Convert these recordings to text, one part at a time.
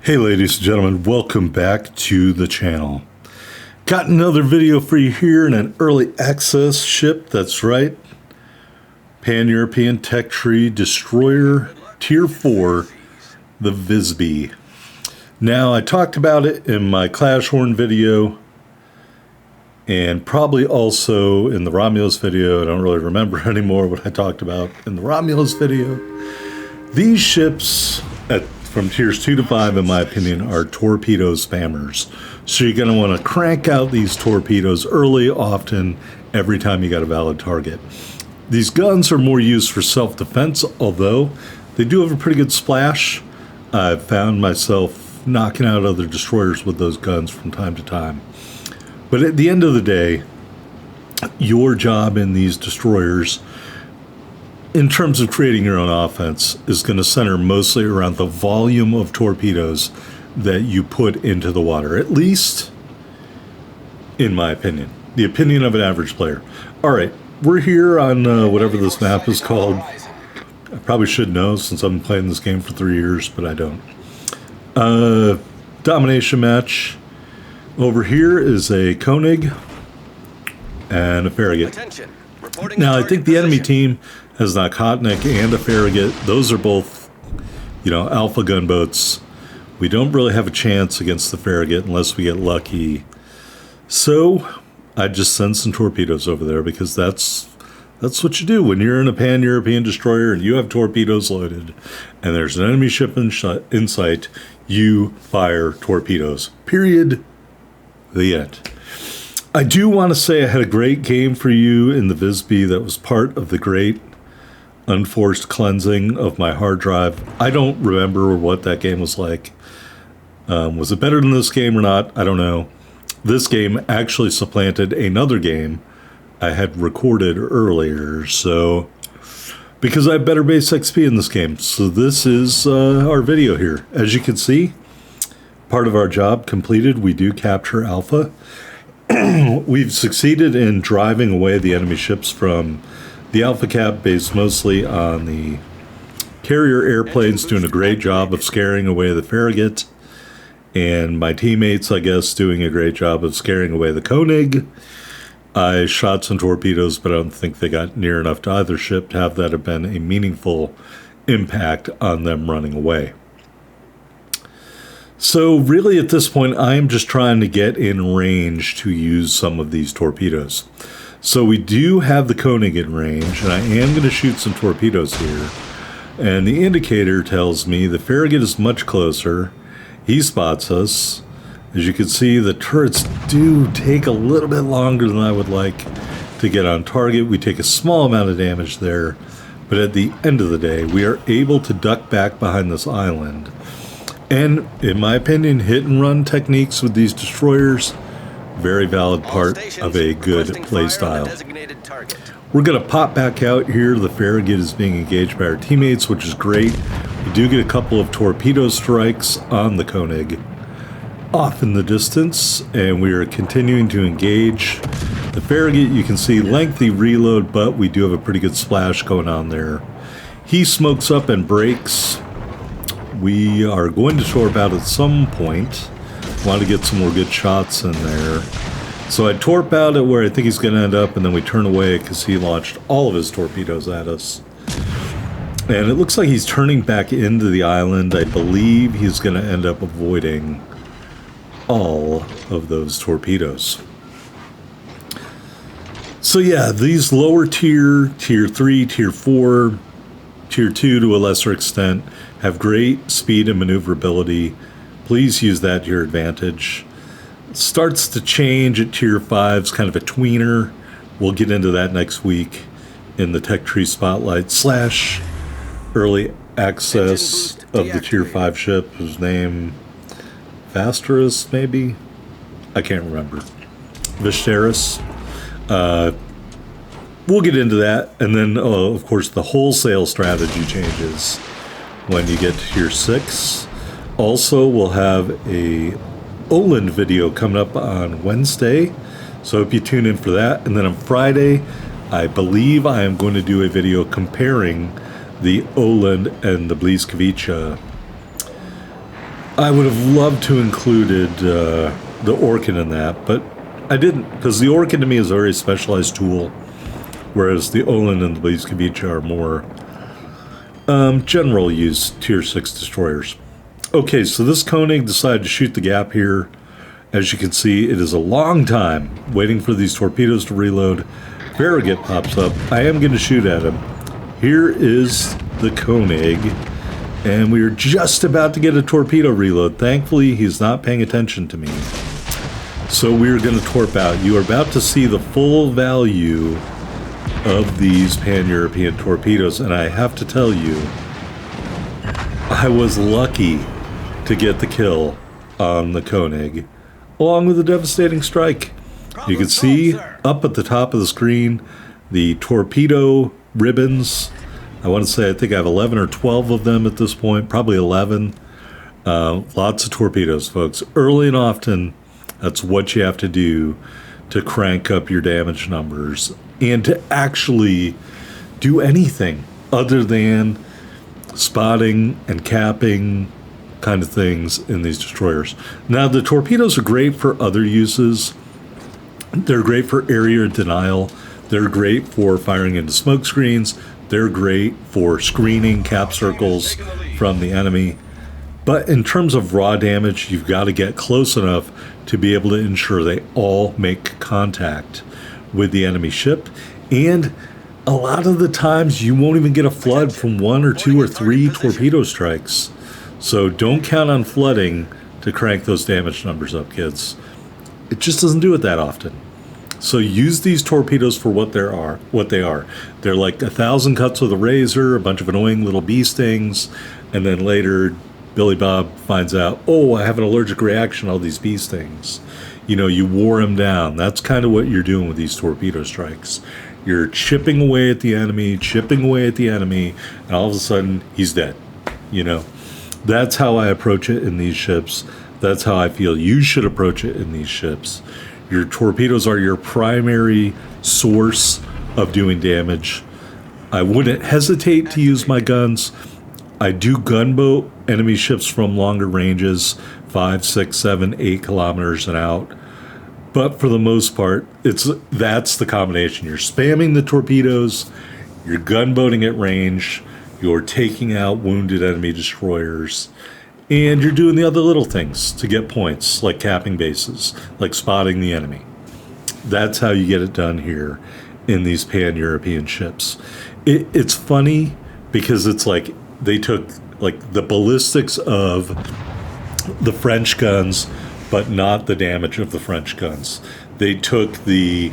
Hey ladies and gentlemen, welcome back to the channel. Got another video for you here in an early access ship, that's right. Pan-European Tech Tree Destroyer Tier 4, the Visby. Now I talked about it in my Clash Horn video and probably also in the Romulus video. I don't really remember anymore what I talked about in the Romulus video. These ships from tiers 2 to 5, in my opinion, are torpedo spammers. So you're going to want to crank out these torpedoes early, often, every time you got a valid target. These guns are more used for self-defense, although they do have a pretty good splash. I've found myself knocking out other destroyers with those guns from time to time. But at the end of the day, your job in these destroyers, in terms of creating your own offense, is going to center mostly around the volume of torpedoes that you put into the water, at least in my opinion, the opinion of an average player. All right, we're here on whatever this map is called. I probably should know since I've been playing this game for 3 years, but I don't. Domination match. Over here is a Koenig and a Farragut. Now, I think the enemy team has an Okhotnik and a Farragut. Those are both, alpha gunboats. We don't really have a chance against the Farragut unless we get lucky. So I just send some torpedoes over there because that's what you do when you're in a pan-European destroyer and you have torpedoes loaded and there's an enemy ship in sight. You fire torpedoes. Period. The end. I do want to say I had a great game for you in the Visby that was part of the great unforced cleansing of my hard drive. I don't remember what that game was like. Was it better than this game or not? I don't know. This game actually supplanted another game I had recorded earlier, so because I have better base XP in this game. So this is our video here. As you can see, part of our job completed. We do capture Alpha. We've succeeded in driving away the enemy ships from the Alpha Cap, based mostly on the carrier airplanes, doing a great job of scaring away the Farragut, and my teammates, I guess, doing a great job of scaring away the Koenig. I shot some torpedoes, but I don't think they got near enough to either ship to have that have been a meaningful impact on them running away. So really at this point, I am just trying to get in range to use some of these torpedoes. So we do have the Koenig in range, and I am going to shoot some torpedoes here. And the indicator tells me the Farragut is much closer. He spots us. As you can see, the turrets do take a little bit longer than I would like to get on target. We take a small amount of damage there. But at the end of the day, we are able to duck back behind this island. And in my opinion, hit and run techniques with these destroyers, very valid part of a good play style. We're going to pop back out here. The Farragut is being engaged by our teammates, which is great. We do get a couple of torpedo strikes on the Koenig off in the distance, and we are continuing to engage. The Farragut, you can see lengthy reload, but we do have a pretty good splash going on there. He smokes up and breaks. We are going to torp out at some point. Want to get some more good shots in there. So I torp out at where I think he's going to end up, and then we turn away because he launched all of his torpedoes at us. And it looks like he's turning back into the island. I believe he's going to end up avoiding all of those torpedoes. So yeah, these lower tier 3, tier 4, tier 2 to a lesser extent, have great speed and maneuverability. Please use that to your advantage. It starts to change at tier 5s, kind of a tweener. We'll get into that next week in the Tech Tree Spotlight / early access of the tier 5 ship, whose name Vasteris, maybe? I can't remember. Visteris. We'll get into that. And then, of course, the wholesale strategy changes when you get to tier 6. Also, we'll have a Oland video coming up on Wednesday, so I hope you tune in for that. And then on Friday, I believe I am going to do a video comparing the Oland and the Bliskovica I would have loved to included the Orkin in that, but I didn't, because the Orkin to me is a very specialized tool, whereas the Olin and the Blizkovic are more general use tier 6 destroyers. Okay, so this Koenig decided to shoot the gap here. As you can see, it is a long time waiting for these torpedoes to reload. Farragut pops up. I am going to shoot at him. Here is the Koenig, and we are just about to get a torpedo reload. Thankfully, he's not paying attention to me. So we're going to torp out. You are about to see the full value of these pan-European torpedoes, and I have to tell you, I was lucky to get the kill on the Koenig, along with a devastating strike. You can see up at the top of the screen the torpedo ribbons. I want to say I think I have 11 or 12 of them at this point, probably 11. Lots of torpedoes, folks. Early and often, that's what you have to do to crank up your damage numbers and to actually do anything other than spotting and capping kind of things in these destroyers. Now, the torpedoes are great for other uses. They're great for area denial. They're great for firing into smoke screens. They're great for screening cap circles from the enemy. But in terms of raw damage, you've got to get close enough to be able to ensure they all make contact with the enemy ship. And a lot of the times, you won't even get a flood from 1 or 2 or 3 torpedo strikes. So don't count on flooding to crank those damage numbers up, kids. It just doesn't do it that often. So use these torpedoes for what they are. They're like 1,000 cuts with a razor, a bunch of annoying little bee stings, and then later Billy Bob finds out, oh, I have an allergic reaction to all these bee stings. You know, you wore him down. That's kind of what you're doing with these torpedo strikes. You're chipping away at the enemy, and all of a sudden, he's dead. You know, that's how I approach it in these ships. That's how I feel you should approach it in these ships. Your torpedoes are your primary source of doing damage. I wouldn't hesitate to use my guns. I do gunboat enemy ships from longer ranges, 5, 6, 7, 8 kilometers and out. But for the most part, that's the combination. You're spamming the torpedoes, you're gunboating at range, you're taking out wounded enemy destroyers, and you're doing the other little things to get points, like capping bases, like spotting the enemy. That's how you get it done here in these pan-European ships. It's funny because it's like they took like the ballistics of the French guns, but not the damage of the French guns. They took the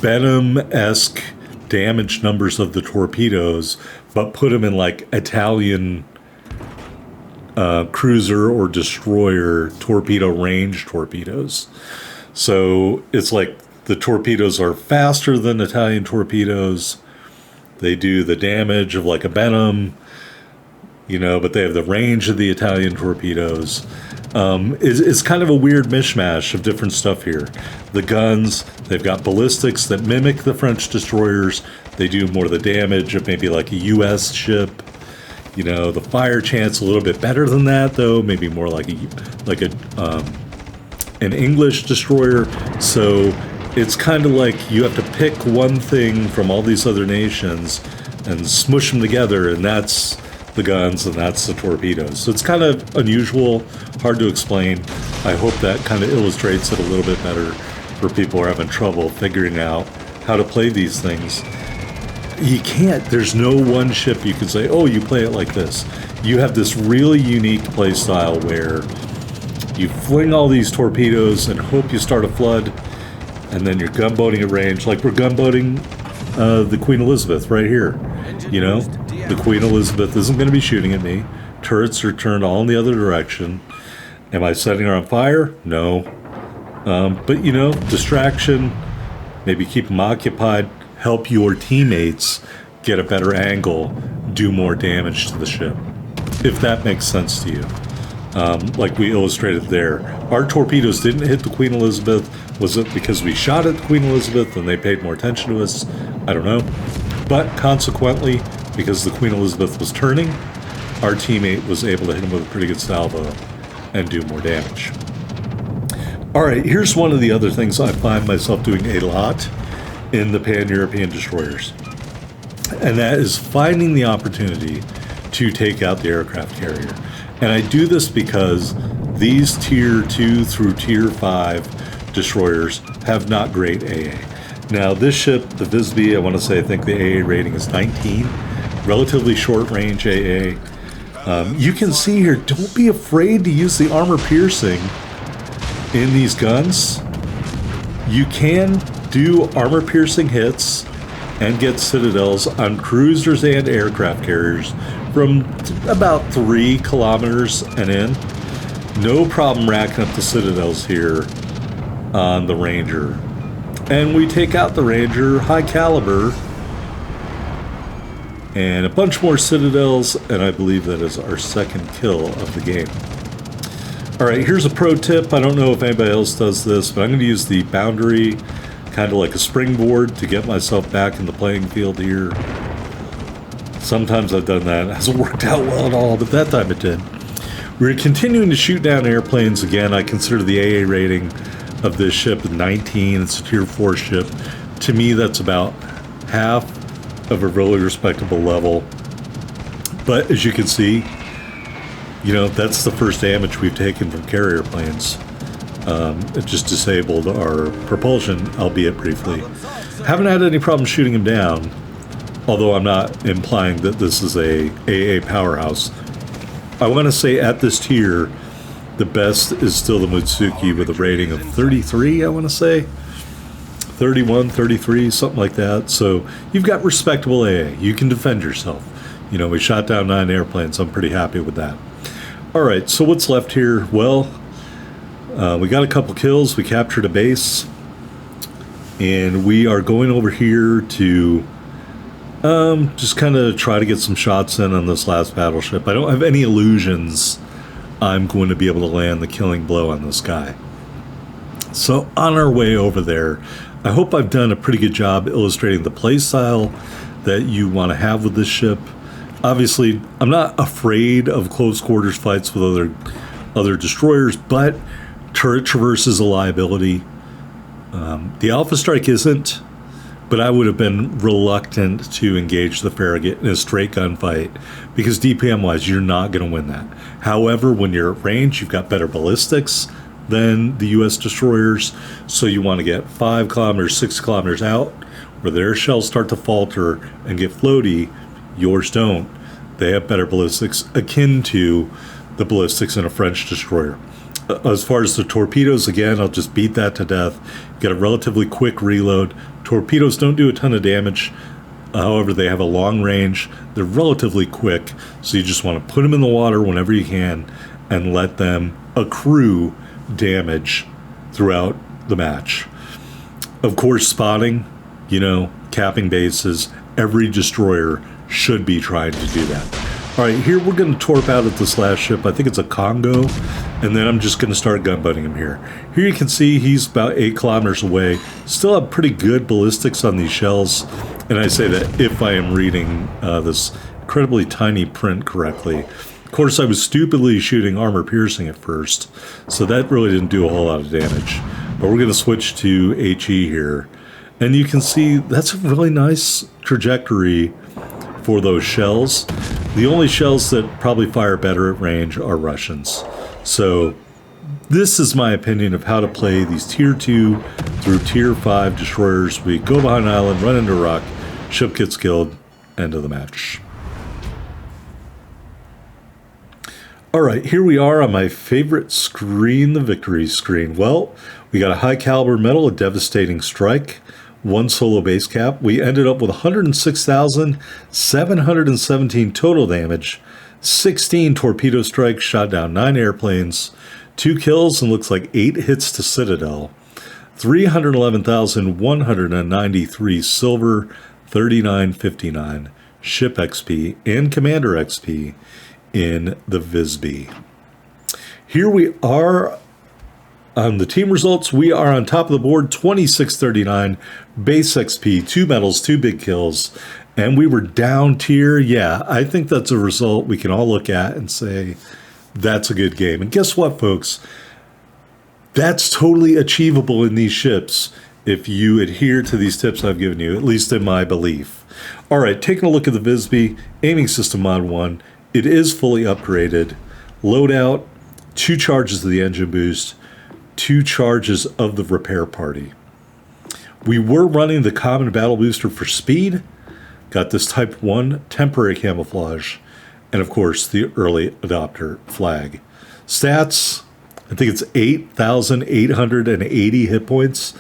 Benham-esque damage numbers of the torpedoes, but put them in like Italian cruiser or destroyer torpedo range torpedoes. So it's like the torpedoes are faster than Italian torpedoes. They do the damage of like a Benham, you know, but they have the range of the Italian torpedoes. It's kind of a weird mishmash of different stuff here. The guns, they've got ballistics that mimic the French destroyers. They do more of the damage of maybe like a U.S. ship. You know, the fire chance a little bit better than that, though. Maybe more like an English destroyer. So it's kind of like you have to pick one thing from all these other nations and smush them together, and that's the guns and that's the torpedoes. So it's kind of unusual, hard to explain. I hope that kind of illustrates it a little bit better for people who are having trouble figuring out how to play these things. You can't, there's no one ship you can say, oh, you play it like this. You have this really unique play style where you fling all these torpedoes and hope you start a flood, and then you're gunboating at range, like we're gunboating the Queen Elizabeth right here. You know, the Queen Elizabeth isn't going to be shooting at me. Turrets are turned all in the other direction. Am I setting her on fire? No. But, you know, distraction, maybe keep them occupied, help your teammates get a better angle, do more damage to the ship, if that makes sense to you. Like we illustrated there. Our torpedoes didn't hit the Queen Elizabeth. Was it because we shot at the Queen Elizabeth and they paid more attention to us? I don't know. But consequently, because the Queen Elizabeth was turning, our teammate was able to hit him with a pretty good salvo and do more damage. All right, here's one of the other things I find myself doing a lot in the Pan-European destroyers, and that is finding the opportunity to take out the aircraft carrier. And I do this because these tier 2 through tier 5 destroyers have not great AA. Now this ship, the Visby, I think the AA rating is 19, relatively short range AA. You can see here, don't be afraid to use the armor piercing in these guns. You can do armor piercing hits and get citadels on cruisers and aircraft carriers from about 3 kilometers and in. No problem racking up the citadels here on the Ranger. And we take out the Ranger, high caliber, and a bunch more citadels, and I believe that is our second kill of the game. All right, here's a pro tip. I don't know if anybody else does this, but I'm going to use the boundary kind of like a springboard to get myself back in the playing field here. Sometimes I've done that. It hasn't worked out well at all, but that time it did. We're continuing to shoot down airplanes again. I consider the AA rating of this ship 19. It's a tier 4 ship. To me, that's about half of a really respectable level. But as you can see, you know, that's the first damage we've taken from carrier planes. It just disabled our propulsion, albeit briefly. Haven't had any problem shooting him down, although I'm not implying that this is a AA powerhouse. I want to say at this tier, the best is still the Mutsuki with a rating of 33, I want to say. 31, 33, something like that. So you've got respectable AA. You can defend yourself. You know, we shot down 9 airplanes. I'm pretty happy with that. All right, so what's left here? Well, we got a couple kills. We captured a base. And we are going over here to just kind of try to get some shots in on this last battleship. I don't have any illusions I'm going to be able to land the killing blow on this guy. So on our way over there, I hope I've done a pretty good job illustrating the play style that you want to have with this ship. Obviously, I'm not afraid of close quarters fights with other destroyers, but turret traverse is a liability. The Alpha Strike isn't, but I would have been reluctant to engage the Farragut in a straight gunfight because DPM-wise, you're not going to win that. However, when you're at range, you've got better ballistics than the U.S. destroyers, so you want to get 5 kilometers, 6 kilometers out, where their shells start to falter and get floaty. Yours don't. They have better ballistics akin to the ballistics in a French destroyer. As far as the torpedoes, again, I'll just beat that to death. Get a relatively quick reload. Torpedoes don't do a ton of damage. However, they have a long range. They're relatively quick, so you just want to put them in the water whenever you can and let them accrue damage throughout the match. Of course, spotting, you know, capping bases. Every destroyer should be trying to do that. All right, here we're going to torp out at this last ship. I think it's a Congo, and then I'm just going to start gunbutting him here. Here you can see he's about 8 kilometers away. Still have pretty good ballistics on these shells, and I say that if I am reading this incredibly tiny print correctly. Of course, I was stupidly shooting armor piercing at first, so that really didn't do a whole lot of damage. But we're going to switch to HE here, and you can see that's a really nice trajectory for those shells. The only shells that probably fire better at range are Russians. So this is my opinion of how to play these tier 2 through tier 5 destroyers. We go behind an island, run into a rock, ship gets killed, end of the match. All right, here we are on my favorite screen, the victory screen. Well, we got a high caliber medal, a devastating strike, 1 solo base cap. We ended up with 106,717 total damage, 16 torpedo strikes, shot down 9 airplanes, 2 kills, and looks like 8 hits to Citadel, 311,193 silver, 3959 ship XP and commander XP in the Visby. Here we are on the team results. We are on top of the board, 2639 base XP, 2 medals, 2 big kills, and we were down tier. Yeah, I think that's a result we can all look at and say, that's a good game. And guess what, folks? That's totally achievable in these ships if you adhere to these tips I've given you, at least in my belief. All right, taking a look at the Visby aiming system mod 1. It is fully upgraded. Loadout, 2 charges of the engine boost, 2 charges of the repair party. We were running the common battle booster for speed, got this type 1 temporary camouflage, and of course the early adopter flag. Stats, I think it's 8,880 hit points.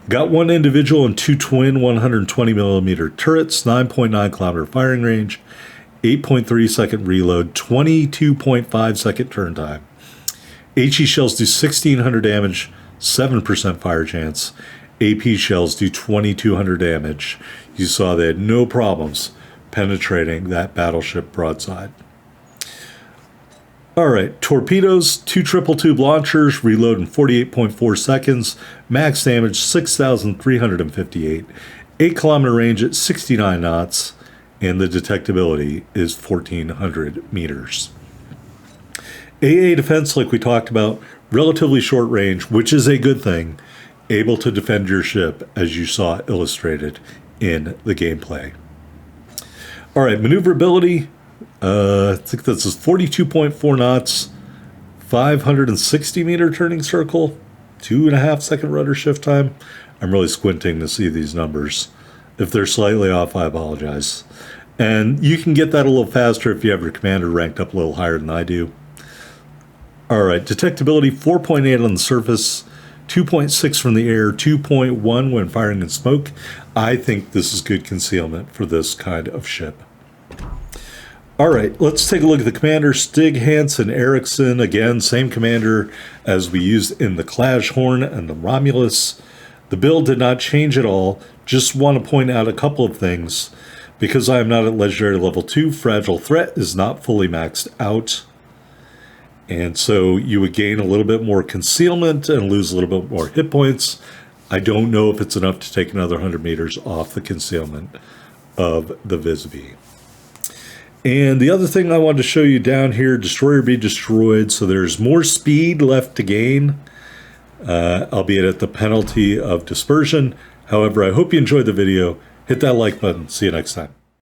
Got 1 individual and 2 twin 120mm turrets, 9.9 kilometer firing range, 8.3 second reload, 22.5 second turn time. HE shells do 1,600 damage, 7% fire chance. AP shells do 2,200 damage. You saw they had no problems penetrating that battleship broadside. All right, torpedoes, 2 triple tube launchers, reload in 48.4 seconds, max damage 6,358, 8 kilometer range at 69 knots, and the detectability is 1,400 meters. AA defense, like we talked about, relatively short range, which is a good thing, able to defend your ship, as you saw illustrated in the gameplay. All right, maneuverability, I think this is 42.4 knots, 560 meter turning circle, 2.5 second rudder shift time. I'm really squinting to see these numbers. If they're slightly off, I apologize. And you can get that a little faster if you have your commander ranked up a little higher than I do. All right, detectability 4.8 on the surface, 2.6 from the air, 2.1 when firing in smoke. I think this is good concealment for this kind of ship. All right, let's take a look at the commander. Stig, Hansen, Ericsson. Again, same commander as we used in the Clashhorn and the Romulus. The build did not change at all. Just want to point out a couple of things. Because I am not at Legendary Level 2, Fragile Threat is not fully maxed out. And so you would gain a little bit more concealment and lose a little bit more hit points. I don't know if it's enough to take another 100 meters off the concealment of the Visby. And the other thing I wanted to show you down here, destroyer be destroyed. So there's more speed left to gain, albeit at the penalty of dispersion. However, I hope you enjoyed the video. Hit that like button. See you next time.